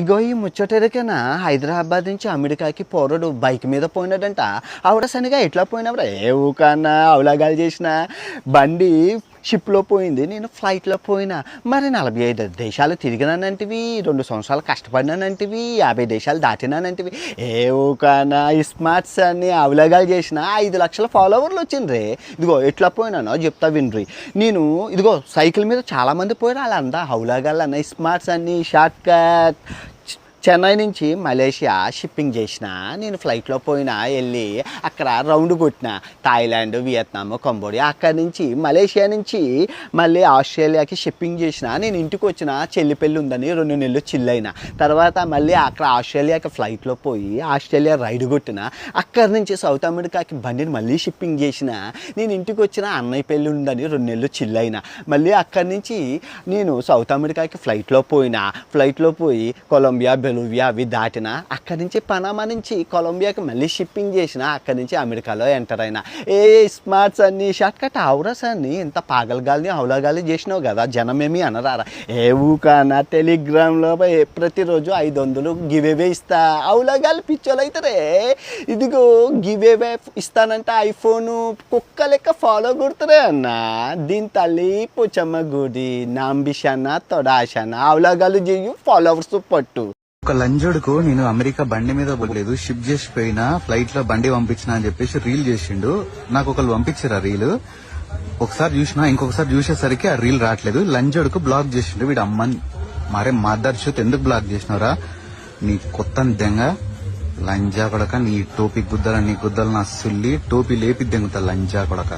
ఇగో ఈ ముచ్చటెరకనా హైదరాబాద్ నుంచి అమెరికాకి పోరడు బైక్ మీద పోయినాడంట. ఆవిడ సనిగా ఎట్లా పోయినప్పుడు ఏ ఊకన్నా అవలాగాలు చేసిన బండి షిప్లో పోయింది, నేను ఫ్లైట్లో పోయినా. మరి 45 దేశాలు తిరిగినానంటివి, 2 సంవత్సరాలు కష్టపడినానంటివి, 50 దేశాలు దాటినానంటివి. ఏ ఊకన్నా ఈ స్మార్ట్స్ అన్ని అవలాగాలు చేసిన 5 లక్షల ఫాలోవర్లు వచ్చిండ్రే. ఇదిగో ఎట్లా పోయినానో చెప్తా వినరి. నేను ఇదిగో సైకిల్ మీద చాలామంది పోయినా వాళ్ళందా హౌలాగాళ్ళు అన్న స్మార్ట్స్ అన్ని షార్ట్ కట్. చెన్నై నుంచి మలేషియా షిప్పింగ్ చేసిన, నేను ఫ్లైట్లో పోయినా, వెళ్ళి అక్కడ రౌండ్ కొట్టిన థాయిలాండ్, వియత్నాం, కంబోడియా. అక్కడి నుంచి మలేషియా నుంచి మళ్ళీ ఆస్ట్రేలియాకి షిప్పింగ్ చేసిన. నేను ఇంటికి వచ్చిన, చెల్లి పెళ్ళి ఉందని 2 నెలలు చిల్లైన. తర్వాత మళ్ళీ అక్కడ ఆస్ట్రేలియాకి ఫ్లైట్లో పోయి ఆస్ట్రేలియా రైడ్ కొట్టిన. అక్కడి నుంచి సౌత్ అమెరికాకి బండిని మళ్ళీ షిప్పింగ్ చేసిన. నేను ఇంటికి వచ్చిన, అన్నయ్య పెళ్ళి ఉందని 2 నెలలు చిల్లైన. మళ్ళీ అక్కడి నుంచి నేను సౌత్ అమెరికాకి ఫ్లైట్లో పోయి కొలంబియా, బెలూవియా అవి దాటిన. అక్కడి నుంచి పనామా నుంచి కొలంబియాకి మళ్ళీ షిప్పింగ్ చేసిన. అక్కడి నుంచి అమెరికాలో ఎంటర్ అయినా. ఏ స్మార్ట్స్ అన్ని షార్ట్ కట్ అవురస్ అన్ని ఇంత పాగలగాల్ని హౌలాగాలి చేసినావు కదా, జనమేమి అనరారా. ఏ ఊకన్నా టెలిగ్రామ్లో ప్రతిరోజు 500 గివేవే ఇస్తా. హౌలాగాలి పిచ్చోలు అవుతారే. ఇదిగో గివేవే ఇస్తానంటే ఐఫోను కుక్క లెక్క ఫాలో కొడుతురే అన్న. దీని తల్లి పోచమ్మ గుడి నాంబిషానా తొడాషానా హౌలాగాలు చేయు, ఫాలోవర్స్ పట్టు. ఒక లంజోడుకు నేను అమెరికా బండి మీద పోలేదు, షిప్ చేసిపోయినా, ఫ్లైట్ లో బండి పంపించిన అని చెప్పేసి రీల్ చేసిండు. నాకు ఒకళ్ళు పంపించారు ఆ రీల్. ఒకసారి చూసినా, ఇంకొకసారి చూసేసరికి ఆ రీల్ రావట్లేదు. లంజోడుకు బ్లాక్ చేసిండు. వీడు అమ్మని మరే మదర్ షూత్ ఎందుకు బ్లాక్ చేసినవరా? నీ కొత్త దెంగ లంజా కొడక, నీ టోపీ గుద్దల, నీ గుద్దలు నా సుల్లి టోపీ లేపి దెంగుతా లంజా కొడక.